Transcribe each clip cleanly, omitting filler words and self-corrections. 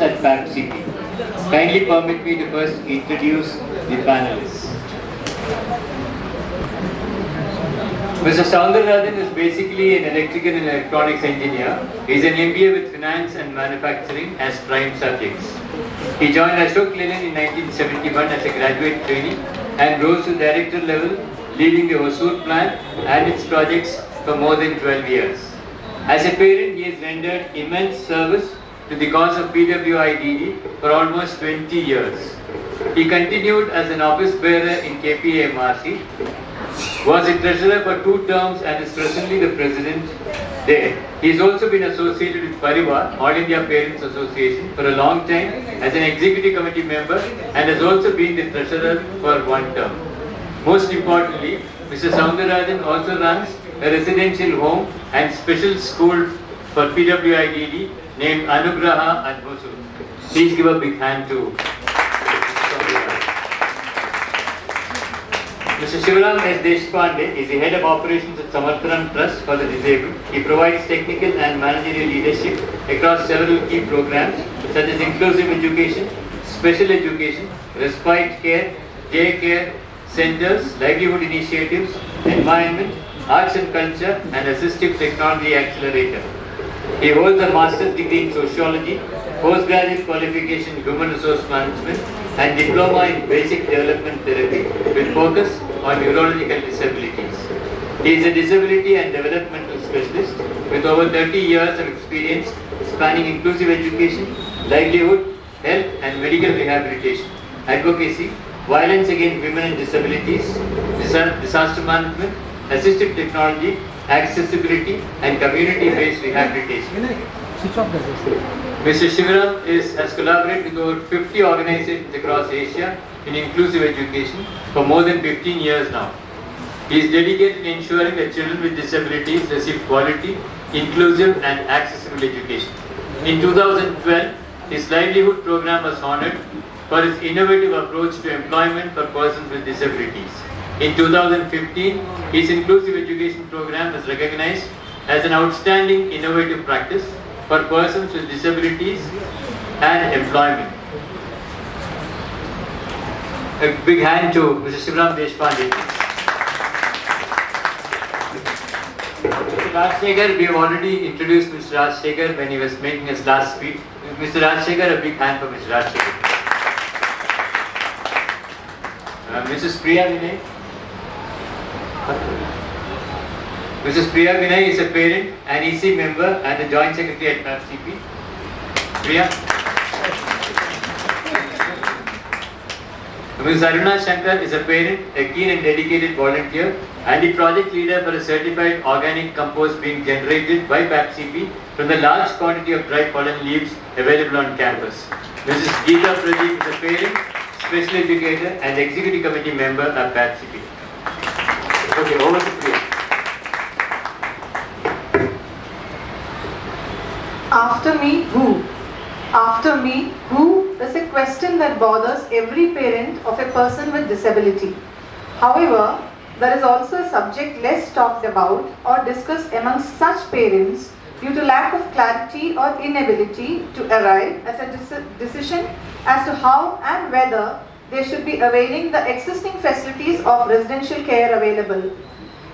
at PAPCP. Kindly permit me to first introduce the panelists. Mr. Soundarrajan is basically an electrical and electronics engineer. He is an MBA with finance and manufacturing as prime subjects. He joined Ashok Leyland in 1971 as a graduate trainee and rose to director level, leading the Hosur plant and its projects for more than 12 years. As a parent, he has rendered immense service to the cause of PWIDD for almost 20 years. He continued as an office bearer in KPMRC, was the treasurer for 2 terms and is presently the president there. He has also been associated with Parivar, All India Parents Association, for a long time as an executive committee member and has also been the treasurer for 1 term. Most importantly, Mr. Soundarrajan also runs a residential home and special school for PWIDD named Anugraha at Hosur. Please give a big hand to Mr. Shivram S. Deshpande is the head of operations at Samarthanam Trust for the Disabled. He provides technical and managerial leadership across several key programs such as inclusive education, special education, respite care, day care centers, livelihood initiatives, environment, arts and culture, and assistive technology accelerator. He holds a master's degree in sociology, postgraduate qualification in human resource management, and diploma in basic development therapy with focus on neurological disabilities. He is a disability and developmental specialist with over 30 years of experience spanning inclusive education, livelihood, health and medical rehabilitation, advocacy, violence against women and disabilities, disaster management, assistive technology, accessibility and community-based rehabilitation. Mr. Shivram has collaborated with over 50 organizations across Asia in inclusive education for more than 15 years now. He is dedicated in ensuring that children with disabilities receive quality, inclusive and accessible education. In 2012, his livelihood program was honored for his innovative approach to employment for persons with disabilities. In 2015, his inclusive education program was recognized as an outstanding innovative practice for persons with disabilities and employment. A big hand to Mr. Shivram Deshpande. Mr. Rajsekh, we have already introduced Mr. Rajsekh when he was making his last speech. Mr. Rajsekh, a big hand for Mr. Rajsekh. Mrs. Priya Vinay. Mrs. Priya Vinay is a parent, an EC member and a joint secretary at PAPCP. Priya. Ms. Aruna Shankar is a parent, a keen and dedicated volunteer and the project leader for a certified organic compost being generated by PAPCP from the large quantity of dry pollen leaves available on campus. Mrs. Geeta Pradeep is a parent, special educator and executive committee member at PAPCP. Okay, over to Priya. After me, who? After me, who is a question that bothers every parent of a person with disability. However, there is also a subject less talked about or discussed amongst such parents due to lack of clarity or inability to arrive at a decision as to how and whether they should be availing the existing facilities of residential care available.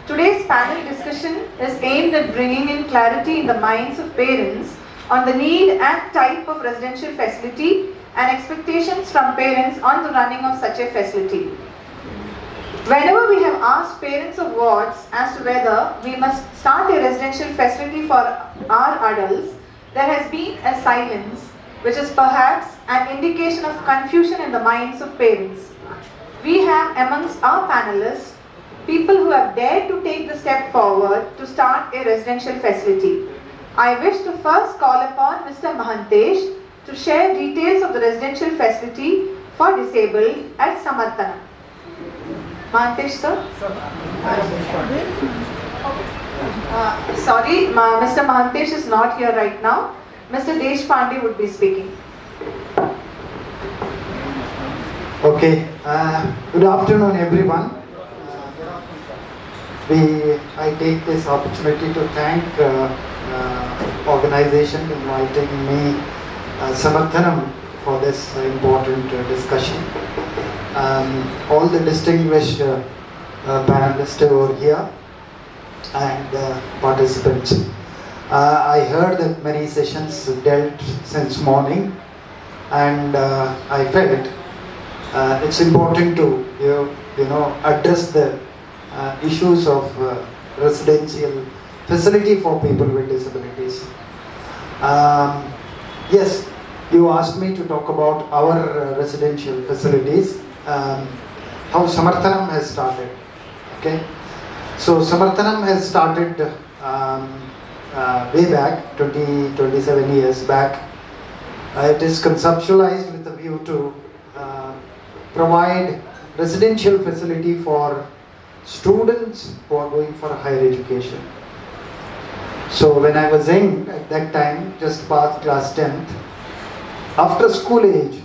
Today's panel discussion is aimed at bringing in clarity in the minds of parents on the need and type of residential facility and expectations from parents on the running of such a facility. Whenever we have asked parents of wards as to whether we must start a residential facility for our adults, there has been a silence which is perhaps an indication of confusion in the minds of parents. We have amongst our panelists people who have dared to take the step forward to start a residential facility. I wish to first call upon Mr. Mahantesh to share details of the residential facility for disabled at Samarthanam. Mahantesh, sir? Sorry, Mr. Mahantesh is not here right now. Mr. Deshpande would be speaking. Okay, good afternoon everyone. I take this opportunity to thank organization inviting me Samarthanam for this important discussion. All the distinguished panelists over here and participants. I heard that many sessions dealt since morning, and I felt it's important to address the issues of residential facility for people with disabilities. Yes, you asked me to talk about our residential facilities, how Samarthanam has started. Okay, so Samarthanam has started way back, 27 years back. It is conceptualized with a view to provide residential facility for students who are going for higher education. So when I was young at that time, just past class 10th, after school age,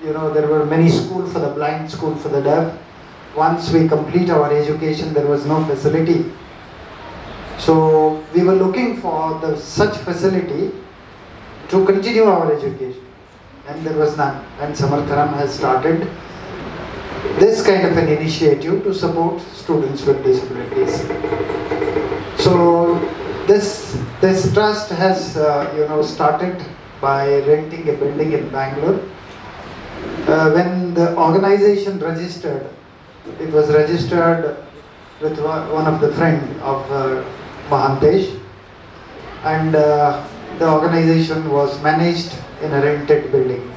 there were many schools for the blind, school for the deaf. Once we complete our education, there was no facility. So we were looking for such facility to continue our education, and there was none. And Samarthanam has started this kind of an initiative to support students with disabilities. So this trust has started by renting a building in Bangalore. When the organization registered, it was registered with one of the friend of Mahantesh, and the organization was managed in a rented building.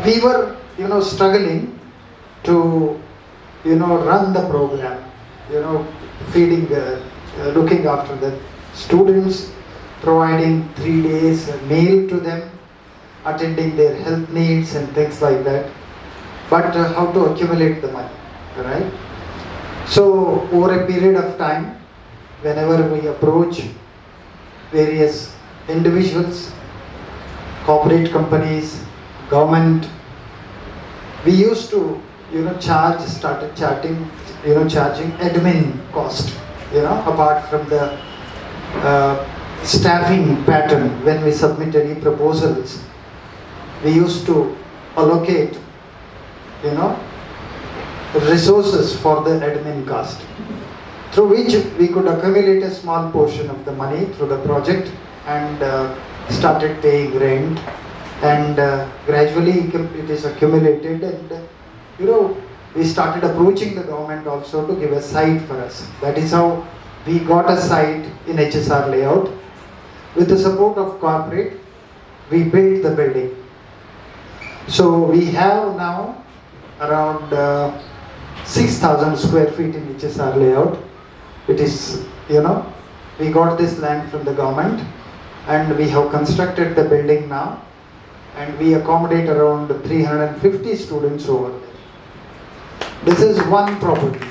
We were struggling to run the program, feeding looking after the students, providing 3 days meal to them, attending their health needs and things like that, but how to accumulate the money, right? So over a period of time, whenever we approach various individuals, corporate companies, government, we used to started charging admin cost, apart from the staffing pattern. When we submit any proposals, we used to allocate resources for the admin cost, through which we could accumulate a small portion of the money through the project and started paying rent, and gradually it is accumulated, and we started approaching the government also to give a site for us. That is how we got a site in HSR layout. With the support of corporate, we built the building. So we have now around 6,000 square feet in HSR layout. It is, we got this land from the government, and we have constructed the building now, and we accommodate around 350 students over there. This is one property.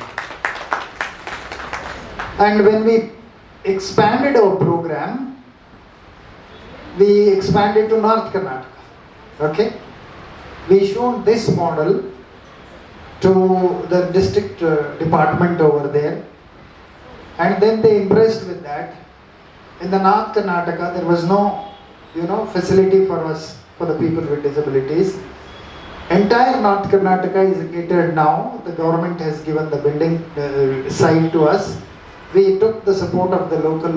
And when we expanded our program, we expanded to North Karnataka. Okay? We showed this model to the district department over there, and then they impressed with that. In the North Karnataka, there was no facility for us, for the people with disabilities. Entire North Karnataka is catered now. The government has given the building site to us. We took the support of the local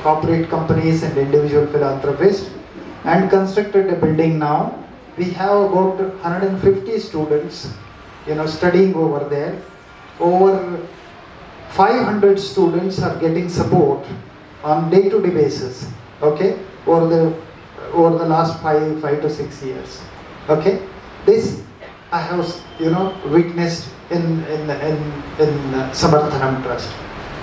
corporate companies and individual philanthropists and constructed a building now. We have about 150 students studying over there. Over 500 students are getting support on day-to-day basis, okay, over the last 5 to 6 years. Okay, this I have witnessed in Samarthanam Trust.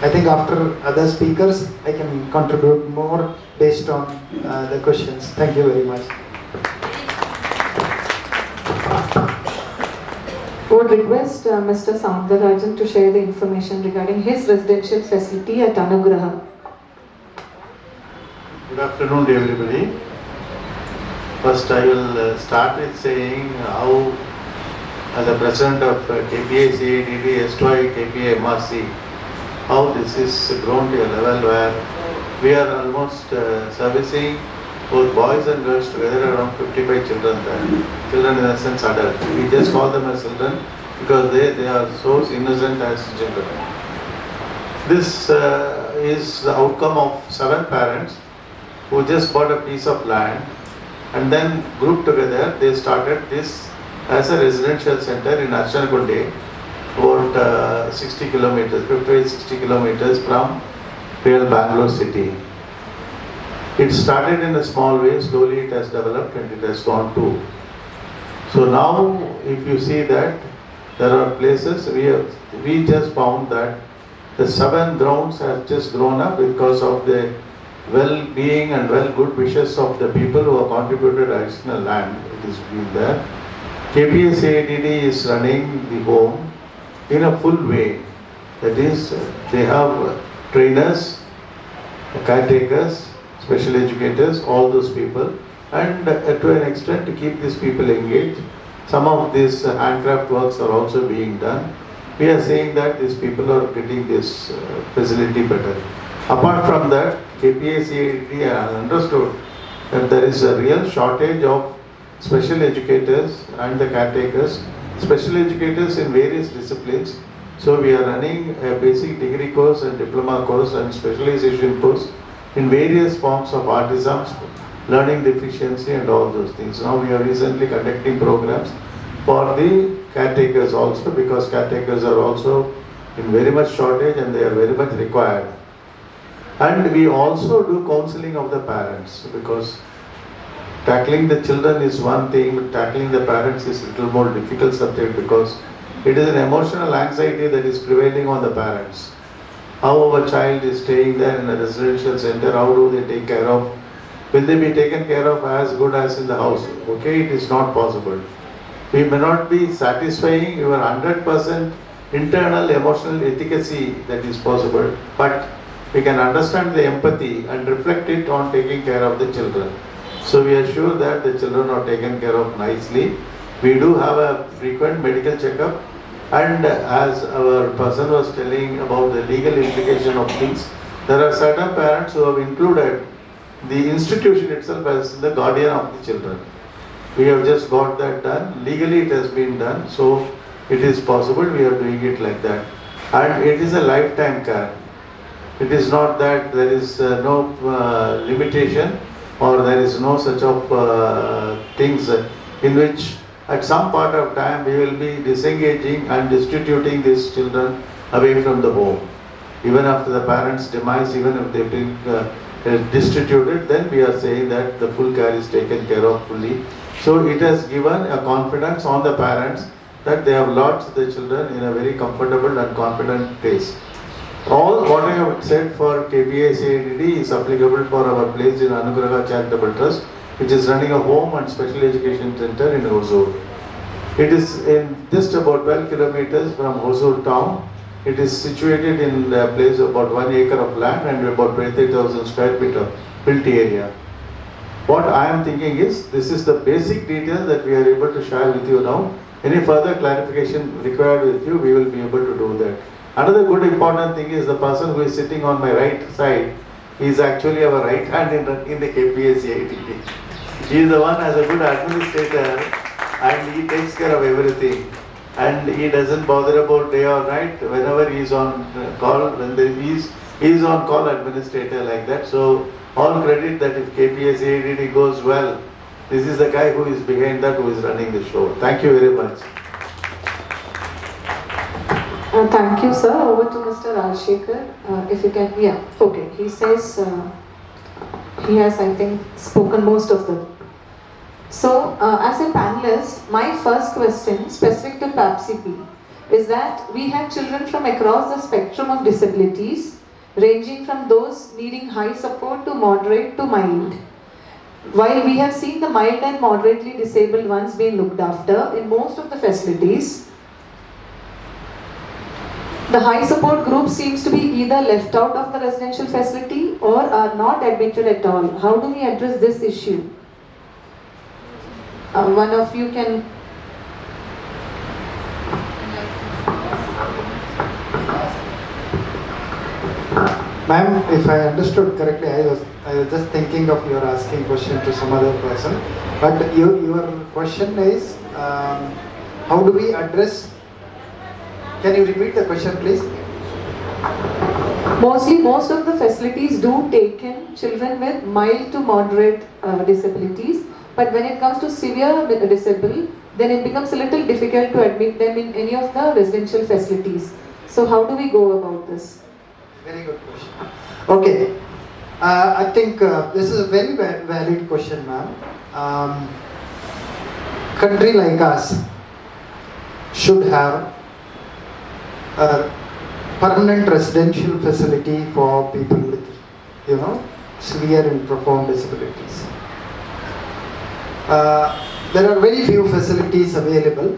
I think after other speakers, I can contribute more based on the questions. Thank you very much. Would request Mr. Soundarrajan to share the information regarding his residential facility at Anugraha. Good afternoon to everybody. First I will start with saying how, as the president of KPA CADD, STOI, KPA MRC, how this is grown to a level where We are almost servicing both boys and girls together, around 55 children there. Children in a sense adult. We just call them as children because they are so innocent as children. This is the outcome of 7 parents who just bought a piece of land and then grouped together. They started this as a residential center in Archanagunde, about 60 kilometers, 58-60 kilometers from real Bangalore city. It started in a small way, slowly it has developed and it has gone to. So now if you see that there are places, we just found that the 7 grounds have just grown up because of the well-being and good wishes of the people who have contributed additional land. It is been there. KPSADD is running the home in a full way. That is, they have trainers, caretakers, special educators, all those people, and to an extent to keep these people engaged. Some of these handcraft works are also being done. We are saying that these people are getting this facility better. Apart from that, KPACAD has understood that there is a real shortage of special educators and the caretakers, special educators in various disciplines. So we are running a basic degree course and diploma course and specialization course in various forms of autism, learning deficiency and all those things. Now we are recently conducting programs for the caretakers also, because caretakers are also in very much shortage and they are very much required. And we also do counseling of the parents, because tackling the children is one thing, but tackling the parents is a little more difficult subject, because it is an emotional anxiety that is prevailing on the parents. How our child is staying there in a residential center, how do they take care of? Will they be taken care of as good as in the house? Okay, it is not possible. We may not be satisfying your 100% internal emotional efficacy that is possible, but we can understand the empathy and reflect it on taking care of the children. So we are sure that the children are taken care of nicely. We do have a frequent medical checkup, and as our person was telling about the legal implication of things, there are certain parents who have included the institution itself as the guardian of the children. We have just got that done. Legally it has been done, so it is possible. We are doing it like that. And it is a lifetime care. It is not that there is no limitation or there is no such of things in which at some part of time we will be disengaging and destituting these children away from the home. Even after the parents' demise, even if they've been destituted, then we are saying that the full care is taken care of fully. So it has given a confidence on the parents that they have lodged the children in a very comfortable and confident place. All what I have said for KPACADD is applicable for our place in Anugraha Charitable Trust, which is running a home and special education center in Hosur. It is in just about 12 kilometers from Hosur town. It is situated in a place of about 1 acre of land and about 23,000 square feet of built area. What I am thinking is, this is the basic detail that we are able to share with you now. Any further clarification required with you, we will be able to do that. Another good important thing is the person who is sitting on my right side is actually our right hand in the KPACADD. He is the one as a good administrator and he takes care of everything. And he doesn't bother about day or night. Whenever he is on call, when he is on call administrator like that. So all credit that if KPACADD goes well, this is the guy who is behind that, who is running the show. Thank you very much. Thank you, sir. Over to Mr. Rajsekh. If you can, yeah, okay. He says he has, I think, spoken most of them. So, as a panelist, my first question, specific to PAPCP, is that we have children from across the spectrum of disabilities, ranging from those needing high support to moderate to mild. While we have seen the mild and moderately disabled ones being looked after in most of the facilities, the high support group seems to be either left out of the residential facility or are not admitted at all. How do we address this issue? One of you can. Ma'am, if I understood correctly, I was just thinking of your asking question to some other person. But your question is, how do we address? Can you repeat the question, please? Most of the facilities do take in children with mild to moderate disabilities, but when it comes to severe disable, then it becomes a little difficult to admit them in any of the residential facilities. So how do we go about this? Very good question. Okay, I think this is a very valid question, ma'am. Country like us should have a permanent residential facility for people with, severe and profound disabilities. There are very few facilities available,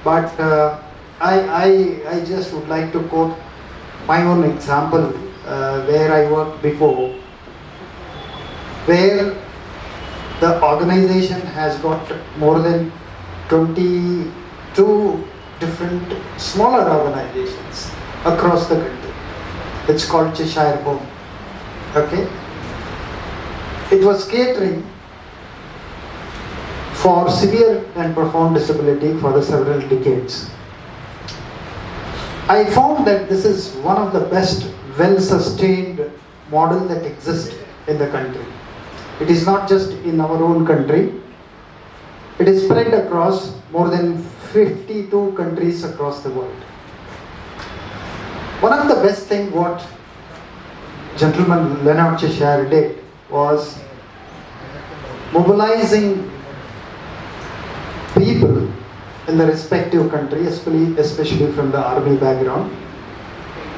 but I just would like to quote my own example where I worked before, where the organization has got more than 22 different smaller organizations across the country. It's called Cheshire Home. Okay? It was catering for severe and profound disability for the several decades. I found that this is one of the best well-sustained model that exists in the country. It is not just in our own country. It is spread across more than 52 countries across the world. One of the best things what gentleman Leonard Cheshire did was mobilizing people in the respective country, especially from the army background,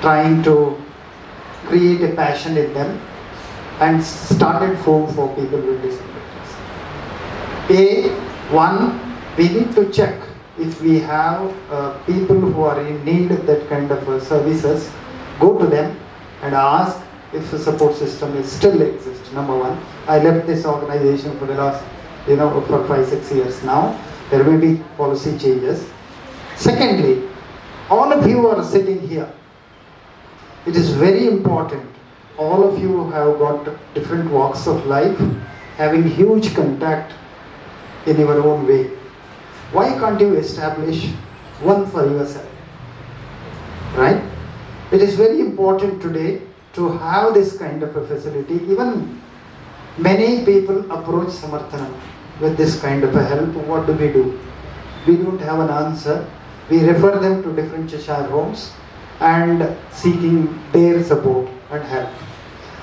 trying to create a passion in them and started home for people with disabilities. One, we need to check if we have people who are in need of that kind of services, go to them and ask if the support system is still exists. Number one, I left this organization for the last, for 5-6 years now. There may be policy changes. Secondly, all of you are sitting here. It is very important. All of you have got different walks of life, having huge contact in your own way. Why can't you establish one for yourself? Right? It is very important today to have this kind of a facility. Even many people approach Samarthanam with this kind of a help. What do? We don't have an answer. We refer them to different Cheshire homes and seeking their support and help.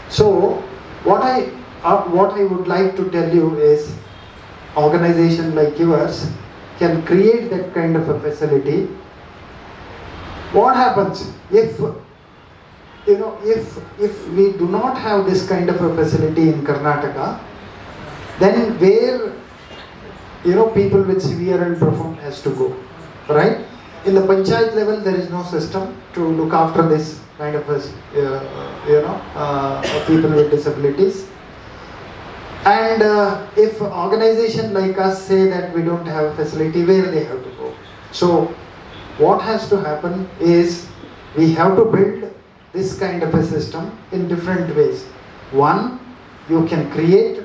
So what I would like to tell you is, organization like yours can create that kind of a facility. What happens if we do not have this kind of a facility in Karnataka, then where people with severe and profound has to go, right? In the panchayat level, there is no system to look after this kind of people with disabilities. And if organization like us say that we don't have a facility, where they have to go? So what has to happen is, we have to build this kind of a system in different ways. One, you can create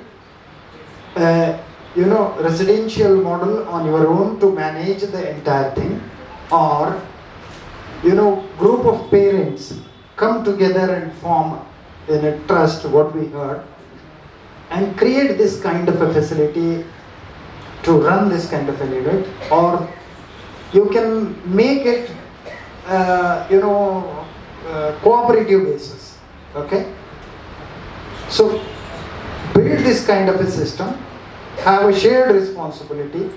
a residential model on your own to manage the entire thing, or group of parents come together and form in a trust, what we heard, and create this kind of a facility to run this kind of a unit. Or you can make it cooperative basis. Okay, so build this kind of a system, have a shared responsibility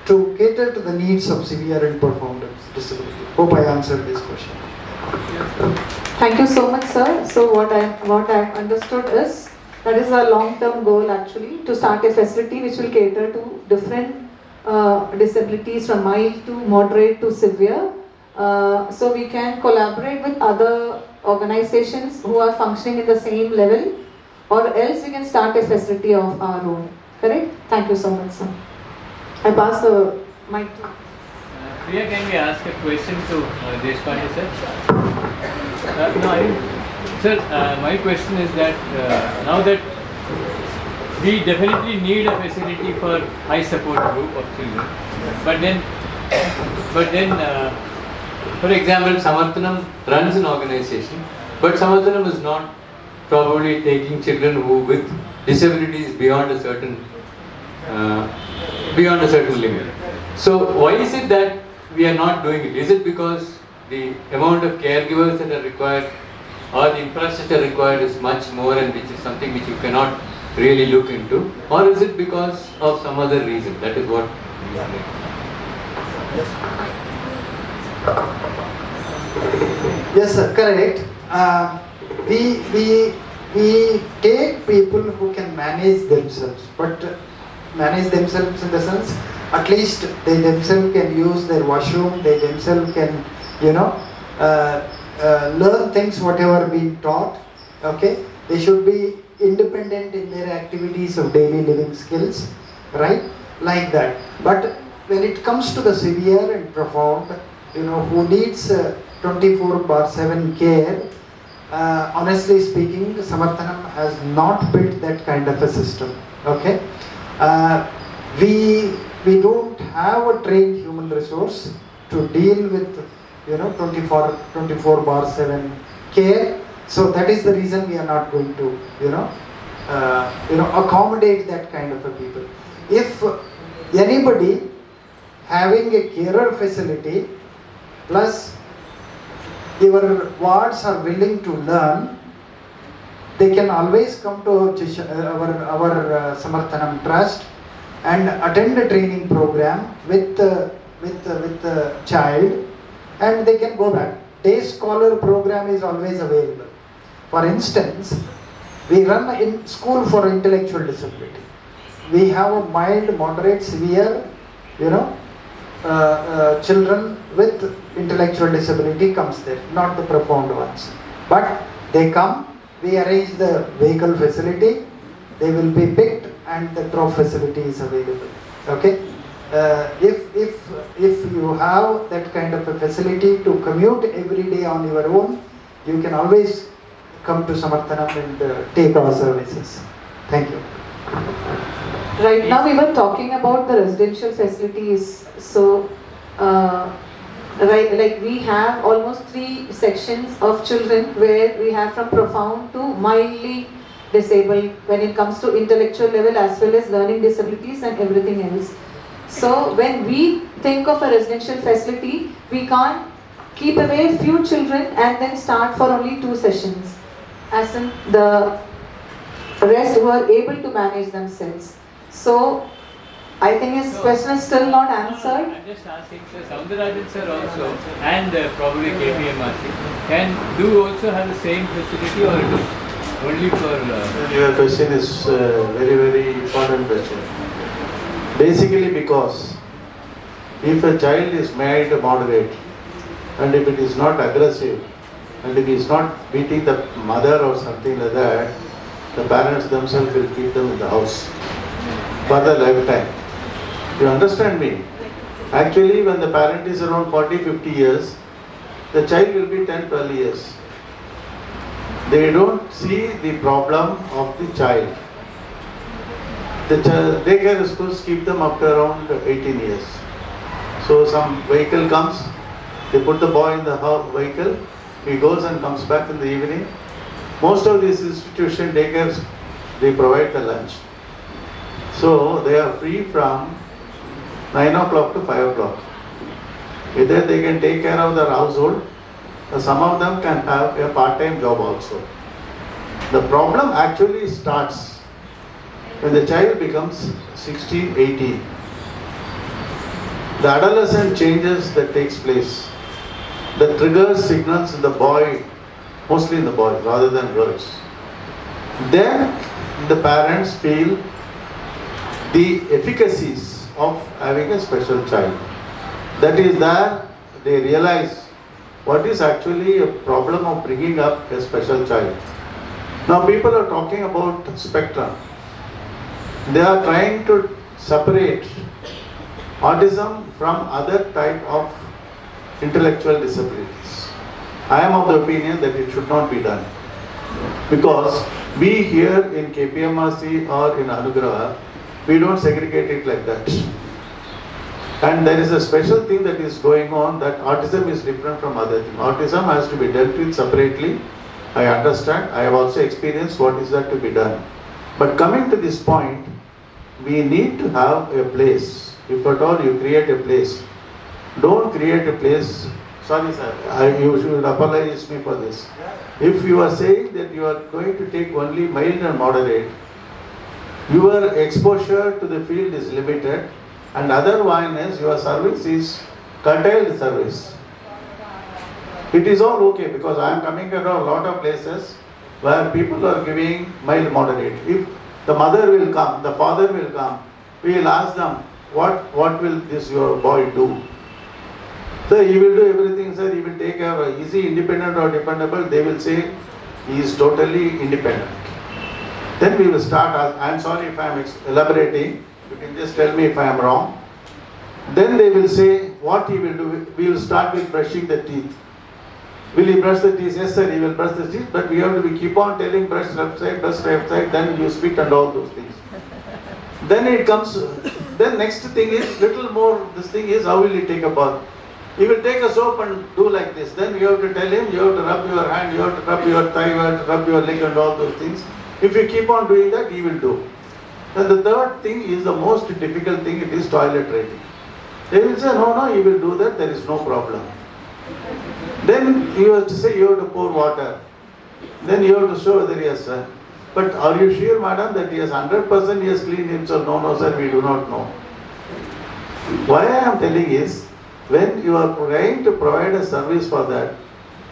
to cater to the needs of severe and profound disability. Hope I answered this question. Thank you so much, sir. So what I've understood is, that is a long-term goal actually, to start a facility which will cater to different disabilities from mild to moderate to severe. So we can collaborate with other organizations who are functioning in the same level, or else we can start a facility of our own. Correct? Thank you so much, sir. I pass the mic to Priya, can we ask a question to Deshpande sir? No, I didn't. Sir, my question is that now that we definitely need a facility for high support group of children, but then, for example, Samarthanam runs an organization, but Samarthanam is not probably taking children who with disabilities beyond a certain limit. So why is it that we are not doing it? Is it because the amount of caregivers that are required or the infrastructure required is much more, and which is something which you cannot really look into, or is it because of some other reason? That is what we are doing. Yes, sir, correct. We take people who can manage themselves, but manage themselves in the sense, at least they themselves can use their washroom, they themselves can, learn things whatever being taught. Okay, they should be independent in their activities of daily living skills, right? Like that. But when it comes to the severe and profound, who needs 24/7 care, honestly speaking, Samarthanam has not built that kind of a system. Okay, we don't have a trained human resource to deal with 24/7 care. So that is the reason we are not going to accommodate that kind of a people. If anybody having a carer facility plus your wards are willing to learn, they can always come to our Samarthanam Trust and attend a training program with the child, and they can go back. Day scholar program is always available. For instance, we run in school for intellectual disability. We have a mild, moderate, severe, children with intellectual disability comes there, not the profound ones. But they come, we arrange the vehicle facility, they will be picked, and the drop facility is available. Okay. If you have that kind of a facility to commute every day on your own, you can always come to Samarthanam and take our services. Thank you. Right now we were talking about the residential facilities. So, like we have almost 3 sections of children where we have from profound to mildly disabled when it comes to intellectual level as well as learning disabilities and everything else. So when we think of a residential facility, we can't keep away few children and then start for only 2 sessions, as in the rest who are able to manage themselves. So I think his question is still not answered. I'm just asking, sir, Soundarrajan sir also, and probably KPMRC, do also have the same facility, or it is only for... Your question is very, very important question. Basically because if a child is made moderate, and if it is not aggressive, and if he is not beating the mother or something like that, the parents themselves will keep them in the house for their lifetime. You understand me? Actually, when the parent is around 40-50 years, the child will be 10-12 years. They don't see the problem of the child. The daycare schools keep them up to around 18 years. So some vehicle comes, they put the boy in the vehicle, he goes and comes back in the evening. Most of these institution daycares, they provide the lunch. So they are free from 9 o'clock to 5 o'clock. Either they can take care of their household, or some of them can have a part-time job also. The problem actually starts when the child becomes 16, 18. The adolescent changes that takes place, that triggers signals in the boy, mostly in the boy rather than girls. Then the parents feel the efficacies of having a special child. That is that they realize what is actually a problem of bringing up a special child. Now people are talking about spectrum. They are trying to separate autism from other type of intellectual disabilities. I am of the opinion that it should not be done. Because we here in KPMRC or in Anugraha, we don't segregate it like that. And there is a special thing that is going on, that autism is different from other things. Autism has to be dealt with separately. I understand. I have also experienced what is that to be done. But coming to this point, we need to have a place. If at all you create a place, don't create a place. Sorry sir, you should apologize me for this. If you are saying that you are going to take only mild and moderate, your exposure to the field is limited, and other one is your service is curtailed service. It is all okay, because I am coming around a lot of places where people are giving mild moderate. If the mother will come, the father will come, we will ask them, what will this your boy do? So he will do everything, sir. He will take care. Is he independent or dependable? They will say he is totally independent. Then we will start. I am sorry if I am elaborating. You can just tell me if I am wrong. Then they will say what he will do. We will start with brushing the teeth. Will he brush the teeth? Yes, sir. He will brush the teeth. But we have to keep on telling brush left side, brush right side. Then you spit and all those things. Then it comes. Then next thing is little more. This thing is how will he take a bath? He will take a soap and do like this. Then you have to tell him, you have to rub your hand, you have to rub your thigh, you have to rub your leg and all those things. If you keep on doing that, he will do. And the third thing is the most difficult thing, it is toilet training. They will say, no, he will do that, there is no problem. Then you have to say, you have to pour water. Then you have to show whether he has, but are you sure, madam, that he has 100% he has cleaned himself? No, sir, we do not know. Why I am telling is, when you are trying to provide a service for that,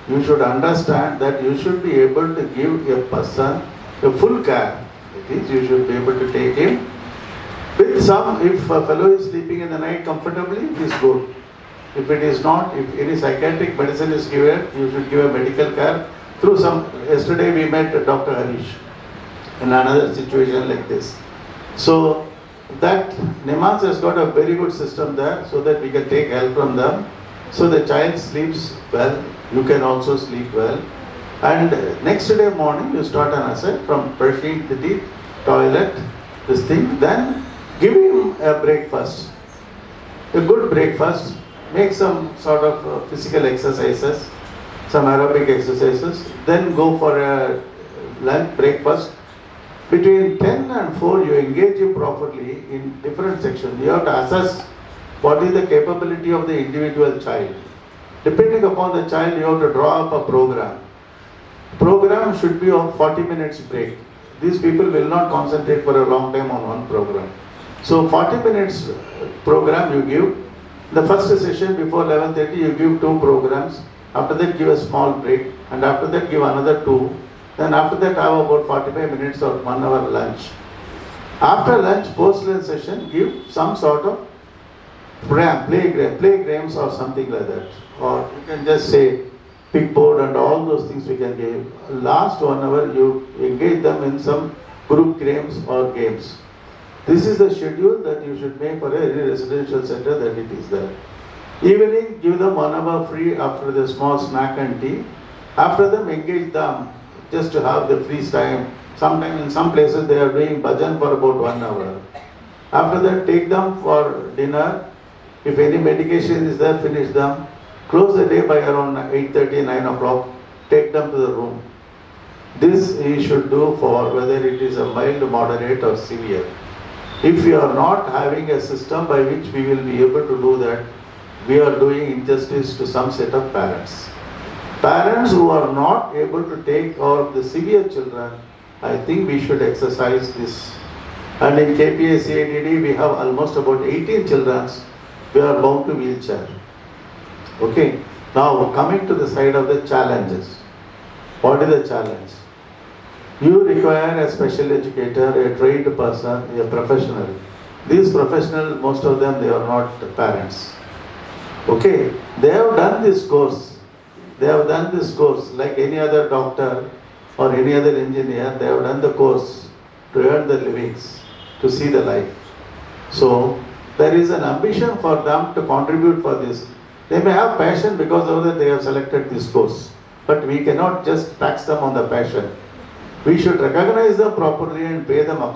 you should understand that you should be able to give a person a full care. That is, you should be able to take him with some, if a fellow is sleeping in the night comfortably, it is good. If it is not, if any psychiatric medicine is given, you should give a medical care. Through some, yesterday we met Dr. Harish in another situation like this. So, that Nimans has got a very good system there, so that we can take help from them. So the child sleeps well, you can also sleep well. And next day morning you start an asset from brushing the teeth, toilet, this thing. Then give him a breakfast, a good breakfast. Make some sort of physical exercises, some aerobic exercises. Then go for a lunch breakfast. Between 10 and 4, you engage him properly in different sections. You have to assess what is the capability of the individual child. Depending upon the child, you have to draw up a program. Program should be of 40 minutes break. These people will not concentrate for a long time on one program. So 40 minutes program you give. The first session before 11:30, you give 2 programs. After that, give a small break. And after that, give another 2. Then after that, have about 45 minutes or 1 hour lunch. After lunch, post-lunch session, give some sort of play games or something like that. Or you can just say pick board and all those things we can give. Last 1 hour, you engage them in some group games or games. This is the schedule that you should make for a residential center, that it is there. Evening, give them 1 hour free after the small snack and tea. After them, engage them just to have the free time. Sometimes in some places they are doing bhajan for about 1 hour. After that, take them for dinner. If any medication is there, finish them. Close the day by around 8:30, 9 o'clock. Take them to the room. This he should do for whether it is a mild, moderate or severe. If we are not having a system by which we will be able to do that, we are doing injustice to some set of parents. Parents who are not able to take care of the severe children, I think we should exercise this. And in KPA CADD, we have almost about 18 children who are bound to wheelchair. Okay. Now coming to the side of the challenges. What is the challenge? You require a special educator, a trained person, a professional. These professionals, most of them, they are not parents. Okay. They have done this course. They have done this course like any other doctor or any other engineer. They have done the course to earn their livings, to see the life. So there is an ambition for them to contribute for this. They may have passion because of that they have selected this course. But we cannot just tax them on the passion. We should recognize them properly and pay them accordingly.